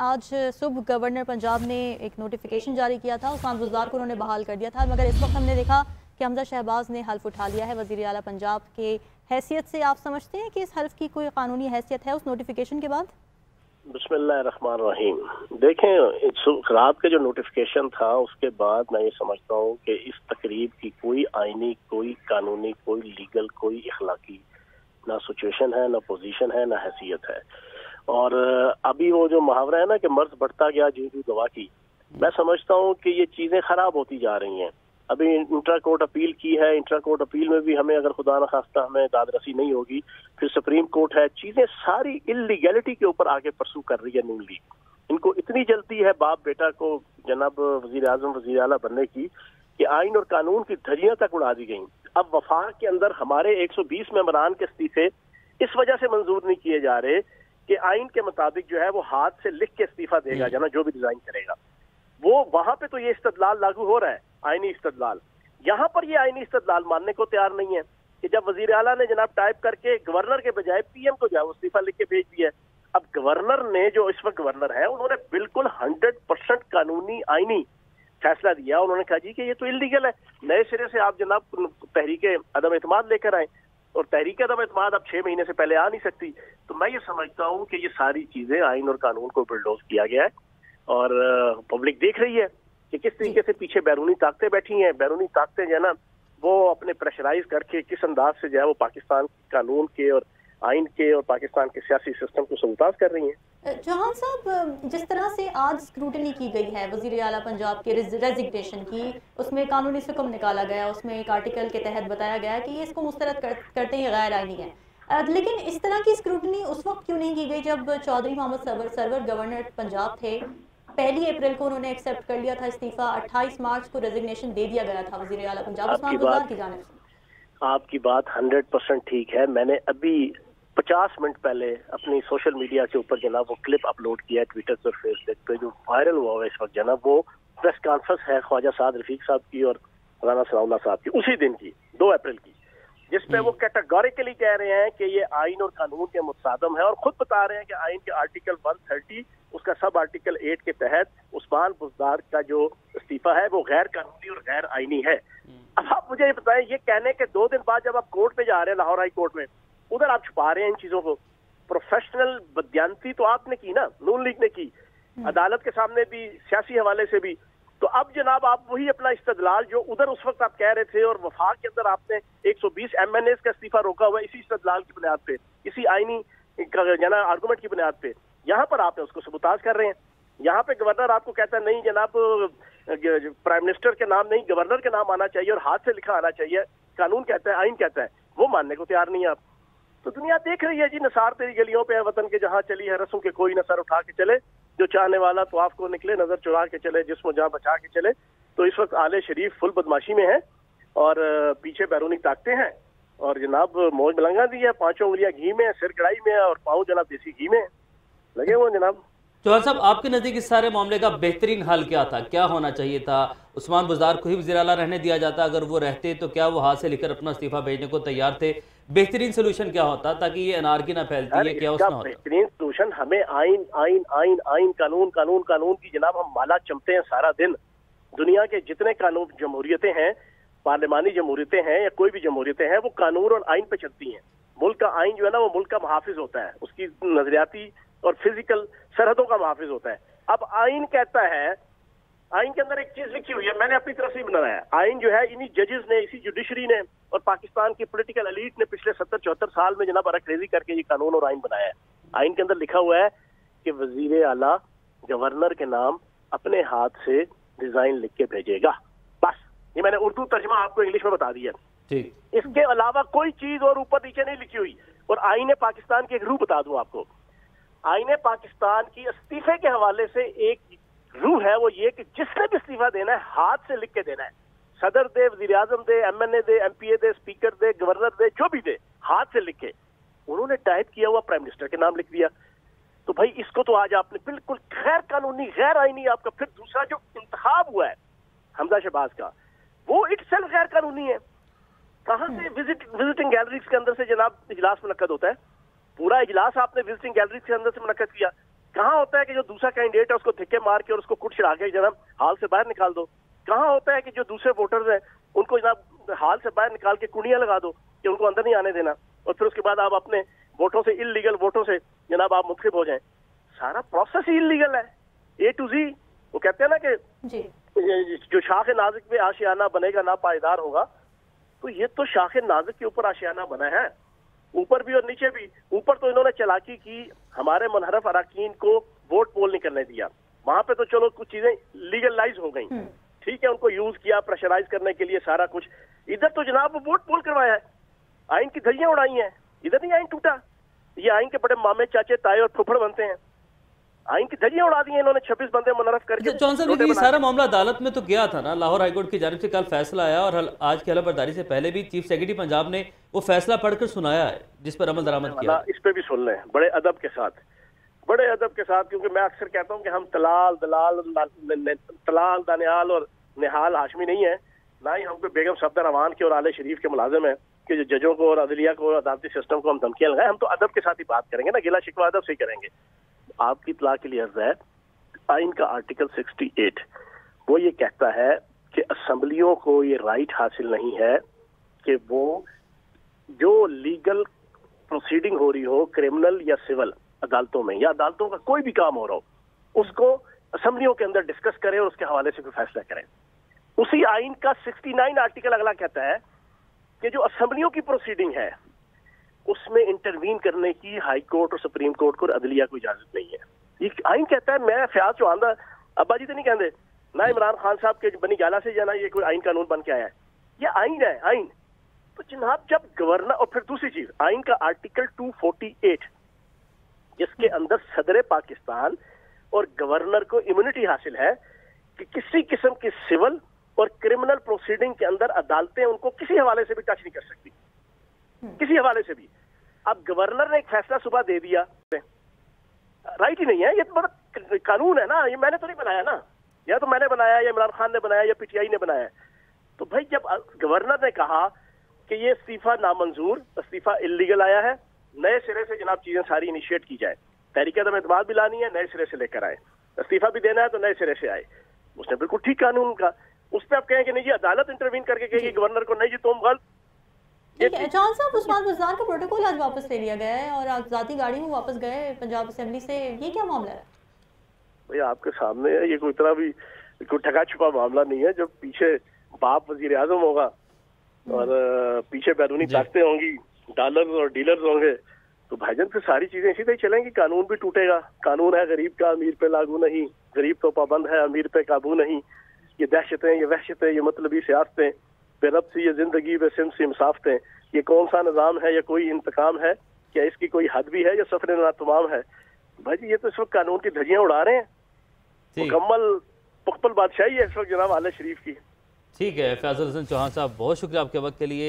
आज सुबह गवर्नर पंजाब ने एक नोटिफिकेशन जारी किया था, उस्मान बुज़दार को उन्होंने बहाल कर दिया था, मगर इस वक्त हमने देखा कि हमजा शहबाज ने हल्फ उठा लिया है वज़ीर आला पंजाब के हैसियत से। आप समझते हैं कि इस हल्फ की कोई कानूनी हैसियत है उस नोटिफिकेशन के बाद? बिस्मिल्लाहिर्रहमानिर्रहीम। देखें, रात का जो नोटिफिकेशन था उसके बाद मैं ये समझता हूँ कि इस तकरीब की कोई आईनी, कोई कानूनी, कोई लीगल, कोई इखलाकी ना सिचुएशन है, ना पोजीशन है, ना हैसियत है। और अभी वो जो मुहावरा है ना कि मर्ज बढ़ता गया जूं जूं दवा की, मैं समझता हूँ कि ये चीजें खराब होती जा रही हैं। अभी इंट्रा कोर्ट अपील की है, इंट्रा कोर्ट अपील में भी हमें अगर खुदा न खास्ता हमें दादरसी नहीं होगी, फिर सुप्रीम कोर्ट है। चीजें सारी इलीगैलिटी के ऊपर आगे परसू कर रही है नून लीग। इनको इतनी जल्दी है बाप बेटा को जनाब वजीर आजम वजीर आला बनने की कि आइन और कानून की धज्जियां तक उड़ा दी गई। अब वफाक के अंदर हमारे 120 मेंबरान के इस्तीफे इस वजह से मंजूर नहीं किए जा रहे कि आइन के मुताबिक जो है वो हाथ से लिख के इस्तीफा देगा जना जो भी डिजाइन करेगा वो, वहां पे तो ये इस्तदलाल लागू हो रहा है, आईनी इस्तदलाल। यहाँ पर ये आईनी इस्तदलाल मानने को तैयार नहीं है कि जब वजीर आला ने जनाब टाइप करके गवर्नर के बजाय पीएम को जो इस्तीफा लिख के भेज दिया है। अब गवर्नर ने, जो इस वक्त गवर्नर है, उन्होंने बिल्कुल 100% कानूनी आईनी फैसला दिया। उन्होंने कहा जी कि ये तो इलीगल है, नए सिरे से आप जनाब तहरीके अदम एतमाद लेकर आए, और तहरीक अदम एतमाद अब 6 महीने से पहले आ नहीं सकती। तो मैं ये समझता हूँ कि ये सारी चीजें आइन और कानून को बुलडोज किया गया है और पब्लिक देख रही है कि किस तरीके से पीछे बैरूनी ताकतें बैठी हैं। बैरूनी ताकतें जो है ना वो अपने प्रेशराइज करके किस अंदाज से जो है वो पाकिस्तान कानून के और आइन के और पाकिस्तान के सियासी सिस्टम को सबूताज कर रही हैं। चौहान साहब, जिस तरह से आज स्क्रूटनी की गई है वज़ीर आला पंजाब के रेजिग्नेशन की, उसमें कानूनी हुक्म निकाला गया, उसमें एक आर्टिकल के तहत बताया गया कि ये इसको मुस्तरद करते ही गैर आईनी है। लेकिन इस तरह की स्क्रूटनी उस वक्त क्यों नहीं की गई जब चौधरी मोहम्मद सरवर गवर्नर पंजाब थे? 1 अप्रैल को उन्होंने एक्सेप्ट कर लिया था इस्तीफा, 28 मार्च को रेजिग्नेशन दे दिया गया था वज़ीर आला पंजाब उस्मान बुज़दार की जानिब से। आपकी बात 100% ठीक है। मैंने अभी 50 मिनट पहले अपनी सोशल मीडिया के ऊपर जनाब वो क्लिप अपलोड किया है ट्विटर पर, फेसबुक पे, जो वायरल हुआ है इस वक्त जनाब। वो प्रेस कॉन्फ्रेंस है ख्वाजा साद रफीक साहब की और राना सनाउल्लाह साहब की उसी दिन की, 2 अप्रैल की, जिसपे वो कैटेगोरिकली कह रहे हैं कि ये आइन और कानून के मुतसादम है, और खुद बता रहे हैं कि आइन के आर्टिकल 130 उसका सब आर्टिकल 8 के तहत उस्मान बुज़दार का जो इस्तीफा है वो गैर कानूनी और गैर आईनी है। अब आप मुझे ये बताएं, ये कहने के 2 दिन बाद जब आप कोर्ट पे जा रहे हैं, लाहौर हाई कोर्ट में, उधर आप छुपा रहे हैं इन चीजों को। प्रोफेशनल बदयांती तो आपने की ना, नून लीग ने की, अदालत के सामने भी, सियासी हवाले से भी। तो अब जनाब आप वही अपना इस्तदलाल जो उधर उस वक्त आप कह रहे थे और वफाक के अंदर आपने 120 MNAs का इस्तीफा रोका हुआ है इसी इस्तदलाल की बुनियाद पे, इसी आईनी आर्गूमेंट की बुनियाद पे, यहाँ पर आपने उसको सबूताज कर रहे हैं। यहाँ पे गवर्नर आपको कहता है नहीं जनाब प्राइम मिनिस्टर के नाम नहीं, गवर्नर के नाम आना चाहिए और हाथ से लिखा आना चाहिए, कानून कहता है, आइन कहता है, वो मानने को तैयार नहीं है आप। तो दुनिया देख रही है जी, नसार तेरी गलियों पे है वतन के जहाँ चली है रसों के कोई नसर उठा के चले, जो चाहने वाला तो आपको निकले नजर चुरा के चले, जिसको जहाँ बचा के चले। तो इस वक्त आले शरीफ फुल बदमाशी में है और पीछे बैरूनी ताकतें हैं और जनाब मौज मलंगा दी है, 5 उंगलियां घी में, सिर कढ़ाई में और पाँव जनाब देसी घी में लगे हुए जनाब। चौहान साहब, आपके नज़दीक इस सारे मामले का बेहतरीन हल क्या था, क्या होना चाहिए था? उस्मान बुज़दार को ही वज़ीर आला रहने दिया जाता? अगर वो रहते तो क्या वो हाथ से लिखकर अपना इस्तीफा भेजने को तैयार थे? बेहतरीन सोल्यूशन क्या होता ताकि ये अनारकी ना फैलती है? क्या उसना होता? बेहतरीन सोल्यूशन, हमें आइन आइन आइन आइन कानून कानून कानून की जनाब हम माला चमते हैं सारा दिन। दुनिया के जितने कानून जमहूरियतें हैं, पार्लिमानी जमहूरियतें हैं या कोई भी जमहूरियतें हैं, वो कानून और आइन पे चलती हैं। मुल्क का आइन जो है ना वो मुल्क का मुहाफिज होता है, उसकी नजरियाती और फिजिकल सरहदों का मुहाफिज होता है। अब आइन कहता है, आइन के अंदर एक चीज लिखी हुई है, मैंने अपनी तरफ से बनाया है। आइन जो है इन्हीं जजेस ने, इसी जुडिशरी ने और पाकिस्तान की पॉलिटिकल एलीट ने पिछले 70-74 साल में जनाब अरकरेजी करके ये कानून और आइन बनाया है। आइन के अंदर लिखा हुआ है कि वजीर आला गवर्नर के नाम अपने हाथ से डिजाइन लिख के भेजेगा। बस ये मैंने उर्दू तर्जमा आपको इंग्लिश में बता दिया। इसके अलावा कोई चीज और ऊपर नीचे नहीं लिखी हुई। और आइन पाकिस्तान की एक रूह बता दूं आपको, आईने पाकिस्तान की इस्तीफे के हवाले से एक रूह है, वो ये कि जिसने भी इस्तीफा देना है हाथ से लिख के देना है। सदर दे, वजीर आजम दे, MNA दे, MPA दे, स्पीकर दे, गवर्नर दे, जो भी दे, हाथ से लिखे। उन्होंने टाइप किया हुआ प्राइम मिनिस्टर के नाम लिख दिया। तो भाई इसको तो आज आपने बिल्कुल गैर कानूनी, गैर आईनी, आपका फिर दूसरा जो इंतखाब हुआ है हमजा शहबाज का, वो इटसेल्फ गैर कानूनी है। कहाँ से विजिटिंग गैलरीज के अंदर से जनाब इजलास मुनक्कद होता है? पूरा इजलास आपने विजिटिंग गैलरीज के अंदर से मुनक्कद किया। कहाँ होता है कि जो दूसरा कैंडिडेट है उसको धिक्के मार के और उसको कुट छिड़ा के जनाब हाल से बाहर निकाल दो? कहाँ होता है कि जो दूसरे वोटर्स हैं उनको जनाब हाल से बाहर निकाल के कुंडियां लगा दो कि उनको अंदर नहीं आने देना, और फिर उसके बाद आप अपने वोटों से, इलीगल वोटों से जनाब आप मुंतखब हो जाएं? सारा प्रोसेस ही इलीगल है, ए टू जी। वो कहते हैं ना कि जो शाख नाजुक पे आशियाना बनेगा ना पायदार होगा, तो ये तो शाख नाजुक के ऊपर आशियाना बना है, ऊपर भी और नीचे भी। ऊपर तो इन्होंने चालाकी की, हमारे मुनहरफ अराकीन को वोट पोल नहीं करने दिया, वहां पे तो चलो कुछ चीजें लीगलाइज हो गई, ठीक है, उनको यूज किया प्रेशराइज करने के लिए सारा कुछ। इधर तो जनाब वोट पोल करवाया है, आइन की धज्जियां उड़ाई हैं, इधर नहीं आइन टूटा। ये आइन के बड़े मामे चाचे ताए और फुफड़ बनते हैं, आइन की धज्जियां उड़ा दी हैं इन्होंने 26 बंदे मुनहरफ करके। चौहान साहब, लेकिन ये सारा मामला अदालत में तो गया था ना, लाहौर हाईकोर्ट की जानिब से कल फैसला आया, और आज की हलफबरदारी से पहले भी चीफ सेक्रेटरी पंजाब ने वो फैसला पढ़कर सुनाया है जिस पर अमल दरामद किया। इस पे भी सुन लें बड़े अदब के साथ, बड़े अदब के साथ, क्योंकि मैं अक्सर कहता हूँ कि हम तलाल दानियाल और निहाल हाशमी नहीं है, ना ही हम कोई बेगम सफदर रवान के और आले शरीफ के मुलाजिम है कि जो जजों को और अदलिया को और अदालती सिस्टम को हम धमकियां लगाए। हम तो अदब के साथ ही बात करेंगे ना, गिला शिकवा अदब से ही करेंगे। आपकी इत्तला के लिए अर्ज है, आइन का आर्टिकल 68 वो ये कहता है कि असेंबलियों को ये राइट हासिल नहीं है कि वो जो लीगल प्रोसीडिंग हो रही हो, क्रिमिनल या सिविल अदालतों में, या अदालतों का कोई भी काम हो रहा हो, उसको असेंबलियों के अंदर डिस्कस करें और उसके हवाले से कोई फैसला करें। उसी आइन का 69 आर्टिकल अगला कहता है कि जो असेंबलियों की प्रोसीडिंग है उसमें इंटरवीन करने की हाई कोर्ट और सुप्रीम कोर्ट को और अदलिया को इजाजत नहीं है। ये आइन कहता है। मैं फयाज चौहान दा अब्बा जी तो नहीं कहते, ना इमरान खान साहब के बनी गाला से जाना ये कोई आइन कानून बन के आया है, ये आइन है, आइन। तो जनाब जब गवर्नर, और फिर दूसरी चीज आइन का आर्टिकल 248 जिसके अंदर सदर पाकिस्तान और गवर्नर को इम्यूनिटी हासिल है कि किसी किस्म की सिविल और क्रिमिनल प्रोसीडिंग के अंदर अदालतें उनको किसी हवाले से भी टच नहीं कर सकती, किसी हवाले से भी। अब गवर्नर ने एक फैसला सुबह दे दिया, राइट ही नहीं है, ये तो बड़ा कानून है ना, ये मैंने तो नहीं बनाया ना, या तो मैंने बनाया या इमरान खान ने बनाया या पीटीआई ने बनाया। तो भाई जब गवर्नर ने कहा कि ये इस्तीफा नामंजूर, इस्तीफा इलीगल आया है, नए सिरे से जनाब चीजें सारी इनिशिएट की जाए, तहरीक-ए-अदम एतमाद भी लानी है, नए सिरे से लेकर आए, इस्तीफा भी देना है तो नए सिरे से आए। उसने बिल्कुल ठीक कानून का, उस पर आप कहें कि नहीं जी अदालत इंटरवीन करके कहेगी गवर्नर को नहीं जी तुम गलत। चौहान साहब, उस्मान बुज़दार का प्रोटोकॉल आज वापस ले लिया गया है और आज ज़ाती गाड़ी में वापस गए पंजाब असेंबली से, ये क्या मामला है? भाई आपके सामने है, ये कोई इतना भी कोई ठगा छुपा मामला नहीं है। जब पीछे बाप वजीर आजम होगा और पीछे बैरूनी ताकतें होंगी, डॉलर्स और डीलर्स होंगे, तो भाईजान फिर सारी चीजें इसी तरह चलेंगी। कानून भी टूटेगा। कानून है गरीब का अमीर पे लागू नहीं, गरीब तो पाबंद है अमीर पे काबू नहीं। ये दहशतें, ये वहशतें, ये मतलबी सियासतें, बेरब सी ये जिंदगी व सिम सी मुसाफतें, ये कौन सा निज़ाम है या कोई इंतकाम है, क्या इसकी कोई हद भी है या सफर ना तमाम है? भाई जी ये तो इस वक्त कानून की धज्जियां उड़ा रहे हैं, मुकम्मल पुख्तल बादशाही है इस वक्त जनाब आले शरीफ की। ठीक है फैजल हसन चौहान साहब, बहुत शुक्रिया आपके वक्त के लिए।